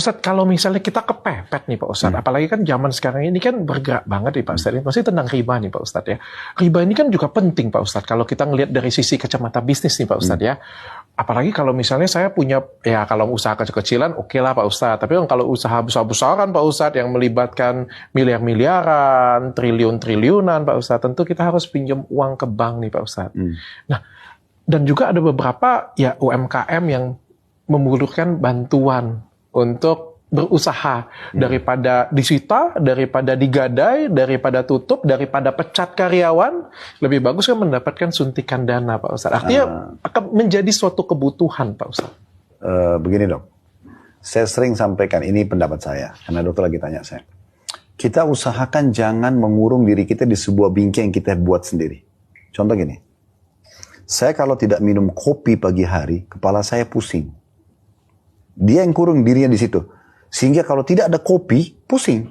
Ustadz, kalau misalnya kita kepepet nih Pak Ustadz, apalagi kan zaman sekarang ini kan bergerak banget nih Pak Ustadz, ini pasti tentang riba nih Pak Ustadz ya. Riba ini kan juga penting Pak Ustadz, kalau kita ngelihat dari sisi kacamata bisnis nih Pak Ustadz ya. Apalagi kalau misalnya saya punya, ya kalau usaha kecil-kecilan oke lah Pak Ustadz, tapi kalau usaha besar-besaran Pak Ustadz yang melibatkan miliar-miliaran, triliun-triliunan Pak Ustadz, tentu kita harus pinjam uang ke bank nih Pak Ustadz. Nah, dan juga ada beberapa ya UMKM yang membutuhkan bantuan untuk berusaha, daripada disita, daripada digadai, daripada tutup, daripada pecat karyawan, lebih bagus kan mendapatkan suntikan dana Pak Ustadz. Artinya akan menjadi suatu kebutuhan Pak Ustadz. Begini dok, saya sering sampaikan, ini pendapat saya, karena dokter lagi tanya saya. Kita usahakan jangan mengurung diri kita di sebuah bingkai yang kita buat sendiri. Contoh gini, saya kalau tidak minum kopi pagi hari, kepala saya pusing. Dia yang kurung dirinya di situ. Sehingga kalau tidak ada kopi, pusing.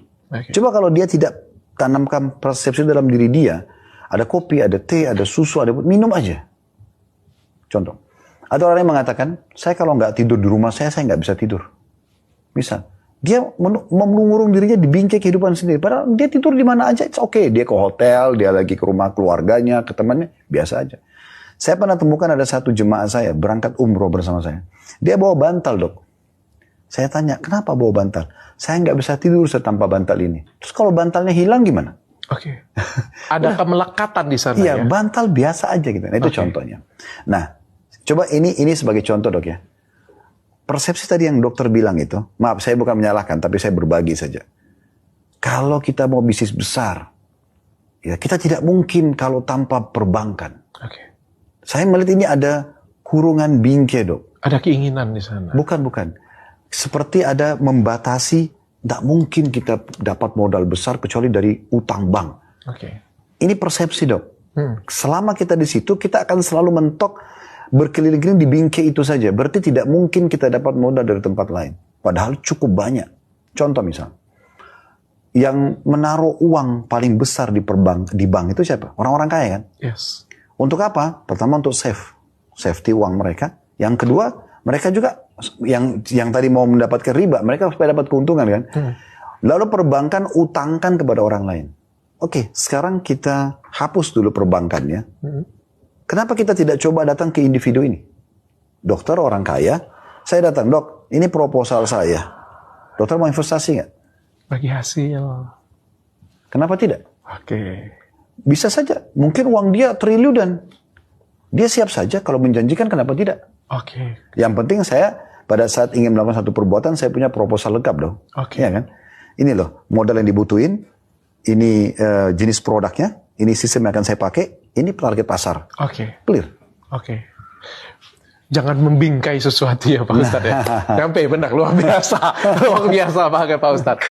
Coba kalau dia tidak tanamkan persepsi dalam diri dia, ada kopi, ada teh, ada susu, ada minum aja. Contoh. Ada orang yang mengatakan, saya kalau nggak tidur di rumah saya nggak bisa tidur. Misal, dia mengurung dirinya di bingkai kehidupan sendiri. Padahal dia tidur di mana aja, oke. Dia ke hotel, dia lagi ke rumah keluarganya, ke temannya, biasa aja. Saya pernah temukan ada satu jemaah saya, berangkat umroh bersama saya. Dia bawa bantal dok. Saya tanya, kenapa bawa bantal? Saya nggak bisa tidur tanpa bantal ini. Terus kalau bantalnya hilang gimana? Oke. Ada kemelekatan di sana iya, ya? bantal biasa aja gitu. Nah, itu contohnya. Nah, coba ini sebagai contoh dok ya. Persepsi tadi yang dokter bilang itu, maaf saya bukan menyalahkan, tapi saya berbagi saja. Kalau kita mau bisnis besar, ya kita tidak mungkin kalau tanpa perbankan. Saya melihat ini ada kurungan bingkai dok. Ada keinginan di sana? Bukan. Seperti ada membatasi, tidak mungkin kita dapat modal besar kecuali dari utang bank. Ini persepsi dok. Selama kita di situ, kita akan selalu mentok berkeliling-keliling di bingkai itu saja. Berarti tidak mungkin kita dapat modal dari tempat lain. Padahal cukup banyak. Contoh misal, yang menaruh uang paling besar di bank itu siapa? Orang-orang kaya kan? Yes. Untuk apa? Pertama untuk safety uang mereka. Yang kedua, mereka juga yang tadi mau mendapatkan riba, mereka supaya dapat keuntungan kan. Lalu perbankan utangkan kepada orang lain. Oke, sekarang kita hapus dulu perbankannya. Kenapa kita tidak coba datang ke individu ini? Dokter orang kaya, saya datang, dok, ini proposal saya. Dokter mau investasi nggak? Bagi hasil. Kenapa tidak? Bisa saja, mungkin uang dia triliunan. Dia siap saja kalau menjanjikan, kenapa tidak? Yang penting saya pada saat ingin melakukan satu perbuatan, saya punya proposal lengkap dong. Ya kan? Ini loh modal yang dibutuhin, ini jenis produknya, ini sistem yang akan saya pakai, ini target pasar. Clear. Jangan membingkai sesuatu ya Pak Ustadz ya. Sampai benar, luar biasa. Luar biasa banget Pak Ustadz.